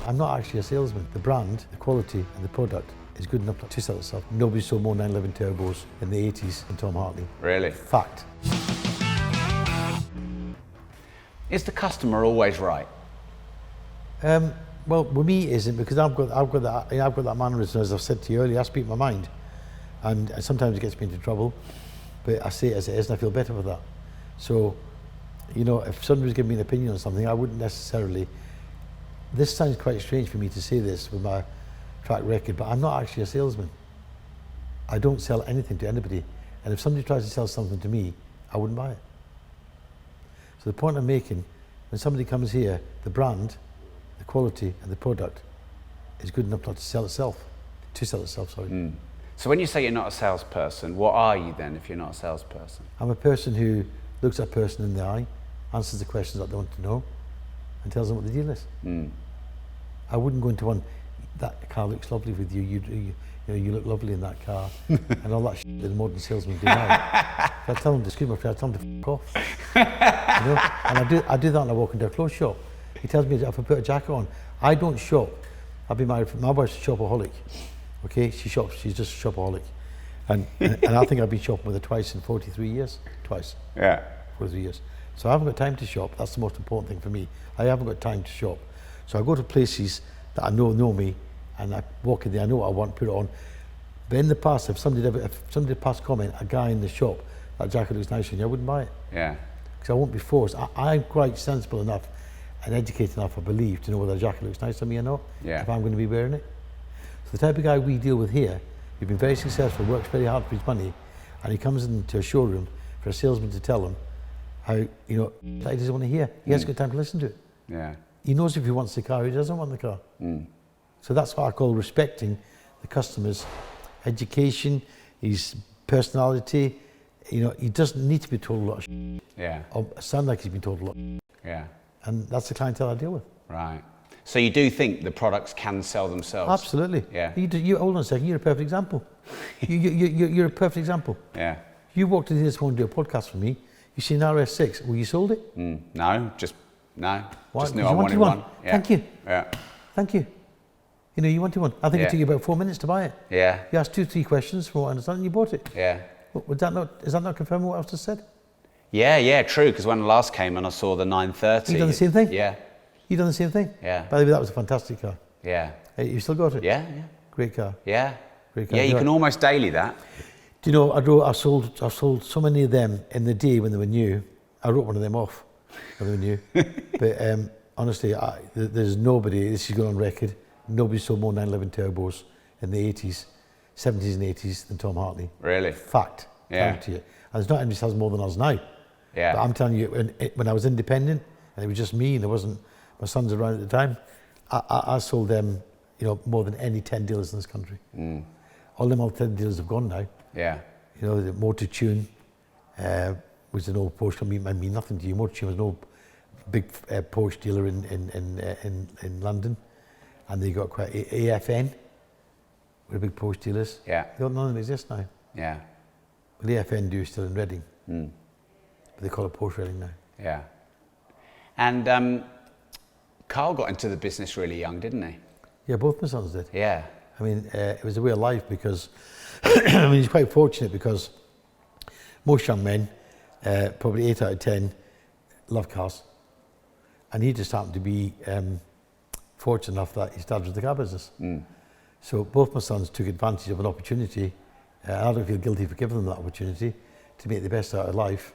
I'm not actually a salesman. The brand, the quality and the product is good enough to sell itself. Nobody sold more 911 turbos in the 80s than Tom Hartley. Really? Fact. Is the customer always right? Well, with me it isn't, because I've got that mannerism, as I've said to you earlier. I speak my mind, and sometimes it gets me into trouble, but I say it as it is, and I feel better with that. So, you know, if somebody was giving me an opinion on something, I wouldn't necessarily. This sounds quite strange for me to say this with my track record, but I'm not actually a salesman. I don't sell anything to anybody, and if somebody tries to sell something to me, I wouldn't buy it. So the point I'm making, when somebody comes here, the brand, the quality and the product is good enough not to sell itself. Sorry. So when you say you're not a salesperson, what are you then if you're not a salesperson? I'm a person who looks at a person in the eye, answers the questions that they want to know, and tells them what the deal is. I wouldn't go into one, that car looks lovely with you, you know, you look lovely in that car, and all that shit that the modern salesmen do now. If I tell them to scream up, I tell them to f*** off. You know? And I do that when I walk into a clothes shop. He tells me if I put a jacket on. I don't shop. I've been married, my wife's a shopaholic. Okay, she shops, she's just a shopaholic. And I think I've been shopping with her twice in 43 years. Twice. Yeah. 43 years. So I haven't got time to shop. That's the most important thing for me. I haven't got time to shop. So I go to places that I know me, and I walk in there, I know what I want, put it on. But in the past, if somebody passed comment, a guy in the shop, that jacket looks nice on you, I wouldn't buy it. Yeah. Because I won't be forced. I'm quite sensible enough and educated enough, I believe, to know whether a jacket looks nice on me or not, if I'm going to be wearing it. So the type of guy we deal with here, he's been very successful, works very hard for his money, and he comes into a showroom for a salesman to tell him how, you know, that he doesn't want to hear. He hasn't got time to listen to it. Yeah. He knows if he wants the car or he doesn't want the car. So that's what I call respecting the customer's education, his personality. You know, he doesn't need to be told a lot of shit. Yeah. Or sound like he's been told a lot of shit. Yeah. And that's the clientele I deal with. Right. So you do think the products can sell themselves? Absolutely. Yeah. You hold on a second, you're a perfect example. You're a perfect example. Yeah. You walked in here this morning to do a podcast for me, you see an RS6, well, you sold it? No, just Why? just knew You I wanted one. Yeah. Thank you. Yeah. Thank you. You know, you wanted one. I think it took you about 4 minutes to buy it. Yeah. You asked 2-3 questions from what I understand, and you bought it. Yeah. Is that not confirming what I just said? Yeah, true, because when I last came and I saw the 930. You done the same thing? Yeah. You done the same thing? Yeah. By the way, that was a fantastic car. Yeah. Hey, you still got it? Yeah. Great car. Yeah. Great car. Yeah, you can almost daily that. Do you know, I sold so many of them in the day when they were new. I wrote one of them off when they were new. But honestly, there's nobody, this is going on record, nobody sold more 911 turbos in the 80s, 70s and 80s than Tom Hartley. Really? Fact. Yeah. To you. And there's not anybody sells more than us now. Yeah. But I'm telling you, when I was independent, and it was just me, and there wasn't my sons around at the time, I sold them, you know, more than any 10 dealers in this country. All them 10 dealers have gone now. Yeah. You know, the Motor Tune, which is an old Porsche company, might mean nothing to you. Motor Tune was an old big Porsche dealer in London, and they got quite AFN, were big Porsche dealers. Yeah. None of them exist now. Yeah. But AFN do still in Reading, but they call it Porsche Reading now. Yeah. And Carl got into the business really young, didn't he? Yeah, both my sons did. Yeah. I mean, it was a way of life because, I mean, he's quite fortunate because most young men, probably 8 out of 10, love cars. And he just happened to be fortunate enough that he started with the car business. So both my sons took advantage of an opportunity, and I don't feel guilty for giving them that opportunity to make the best out of life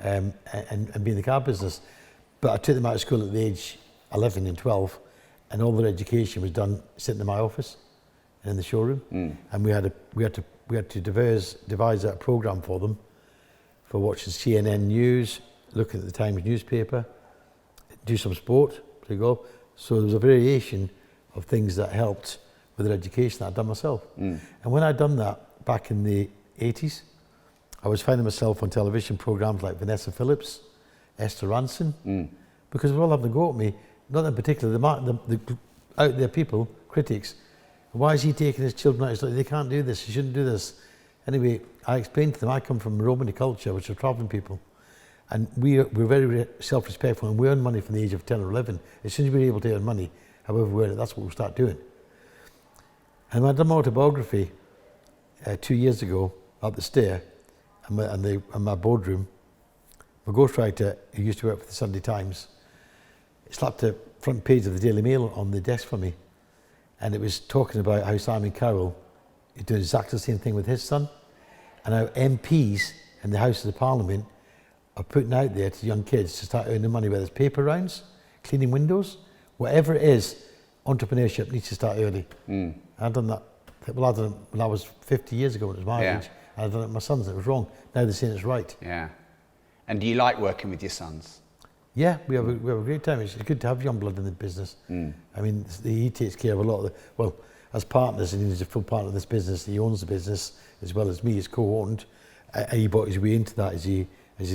and be in the car business. But I took them out of school at the age 11 and 12, and all their education was done sitting in my office in the showroom. And we had to devise a program for them for watching CNN news, looking at the Times newspaper, do some sport, there you go. So there was a variation of things that helped with their education that I'd done myself. And when I'd done that back in the 80s, I was finding myself on television programs like Vanessa Phillips, Esther Ranson, because they're all having a go at me. Not in particular, the out there people, critics, why is he taking his children out? It's like, they can't do this, he shouldn't do this. Anyway, I explained to them, I come from Romany culture, which are travelling people. And we're very self-respectful, and we earn money from the age of 10 or 11. As soon as we were able to earn money, however we word it, that's what we'll start doing. And when I did my autobiography 2 years ago up the stair in my boardroom, my ghostwriter, who used to work for the Sunday Times, slapped the front page of the Daily Mail on the desk for me. And it was talking about how Simon Cowell is doing exactly the same thing with his son, and how MPs in the Houses of Parliament are putting out there to young kids to start earning money, whether it's paper rounds, cleaning windows, whatever it is, entrepreneurship needs to start early. I've done that. Well, I done it when I was 50 years ago when it was my age. And I've done it with my sons, and it was wrong. Now they're saying it's right. Yeah. And do you like working with your sons? Yeah, we have a great time. It's good to have young blood in the business. I mean, he takes care of a lot of well, as partners, and he's a full partner of this business. He owns the business as well as me. It's co-owned. He bought his way into that as he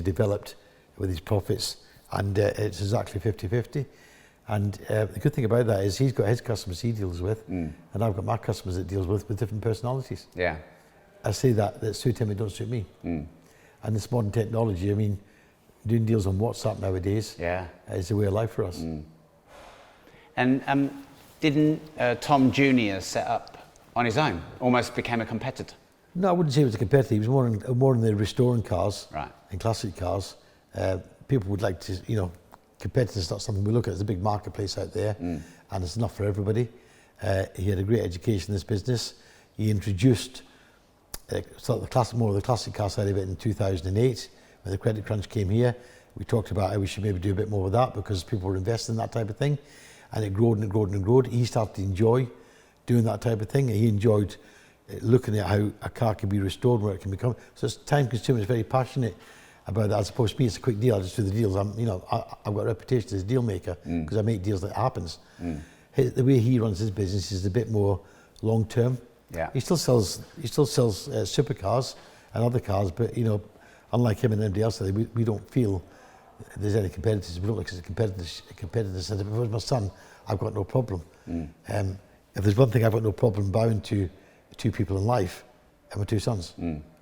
developed with his profits, and it's exactly 50-50. And the good thing about that is he's got his customers he deals with, and I've got my customers that deals with different personalities. Yeah, I say that suit him, it don't suit me. And this modern technology, I mean, doing deals on WhatsApp nowadays is a way of life for us. And didn't Tom Jr. set up on his own, almost became a competitor? No, I wouldn't say he was a competitor. He was more in the restoring cars and classic cars. People would like to, competitors is not something we look at. There's a big marketplace out there, and it's not for everybody. He had a great education in this business. He introduced more of the classic car side of it in 2008, when the credit crunch came here. We talked about how we should maybe do a bit more with that because people were investing in that type of thing, and it growed and it growed and it growed. He started to enjoy doing that type of thing. He enjoyed looking at how a car can be restored, where it can become. So it's time consuming. It's very passionate about that. As opposed to me, it's a quick deal. I just do the deals. I've got a reputation as a deal maker because I make deals that happens. The way he runs his business is a bit more long term. Yeah. He still sells supercars and other cars, but unlike him and anybody else, we don't feel there's any competitors. We don't look at competitors. And if it was my son, I've got no problem. If there's one thing I've got no problem bowing to two people in life, and my two sons.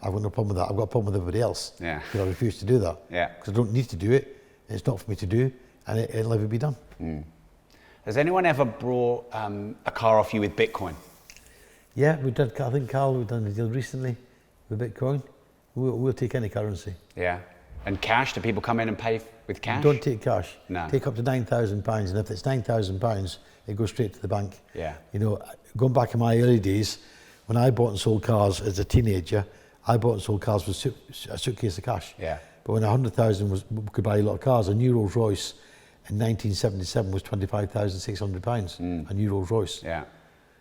I've got no problem with that. I've got a problem with everybody else. Because I refuse to do that. Because I don't need to do it. It's not for me to do, and it'll never be done. Has anyone ever brought a car off you with Bitcoin? Yeah, we've done. I think Carl, we've done a deal recently with Bitcoin. We'll take any currency. Yeah, and cash? Do people come in and pay with cash? Don't take cash. No. Take up to £9,000, and if it's £9,000, it goes straight to the bank. Yeah. Going back in my early days, when I bought and sold cars as a teenager, I bought and sold cars with a suitcase of cash. Yeah. But when 100,000 could buy a lot of cars, a new Rolls Royce in 1977 was £25,600. A new Rolls Royce. Yeah.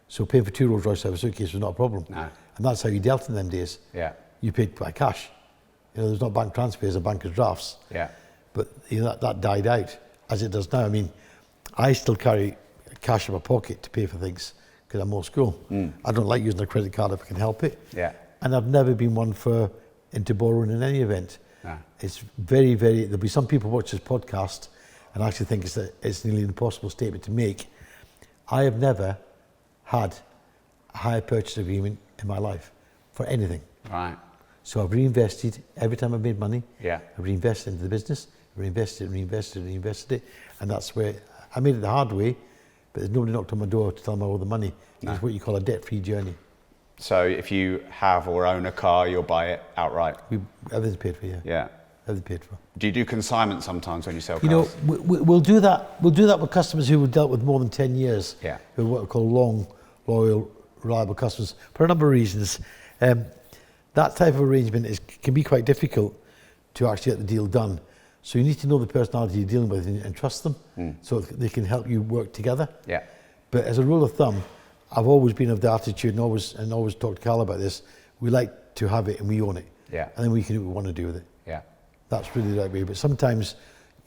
So paying for two Rolls Royce out of a suitcase was not a problem. No. And that's how you dealt in them days. Yeah. You paid by cash. There's not bank transfers or banker's drafts. Yeah. But that died out, as it does now. I mean, I still carry cash in my pocket to pay for things because I'm old school. I don't like using a credit card if I can help it. Yeah. And I've never been one into borrowing in any event. No. It's very, very, there'll be some people watch this podcast and actually think it's nearly an impossible statement to make. I have never had a hire purchase agreement in my life for anything. Right. So I've reinvested every time I've made money. Yeah. I've reinvested into the business, reinvested it, and that's where I made it the hard way. But there's nobody knocked on my door to tell me all the money. No. It's what you call a debt-free journey. So if you have or own a car, you'll buy it outright? Everything's paid for, yeah. Yeah. Everything's paid for. Do you do consignment sometimes when you sell cars? We'll do that. We'll do that with customers who we've dealt with more than 10 years. Yeah. Who are what we call long, loyal, reliable customers for a number of reasons. That type of arrangement can be quite difficult to actually get the deal done. So you need to know the personality you're dealing with and trust them so they can help you work together. Yeah. But as a rule of thumb, I've always been of the attitude and always talk to Carl about this. We like to have it and we own it. Yeah. And then we can do what we want to do with it. Yeah. That's really the right way. But sometimes,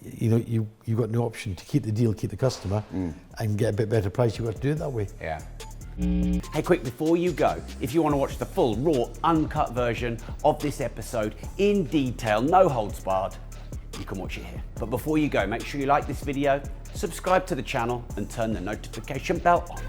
you've got no option to keep the deal, keep the customer, and get a bit better price. You've got to do it that way. Yeah. Hey, quick, before you go, if you want to watch the full, raw, uncut version of this episode in detail, no holds barred, you can watch it here. But before you go, make sure you like this video, subscribe to the channel, and turn the notification bell on.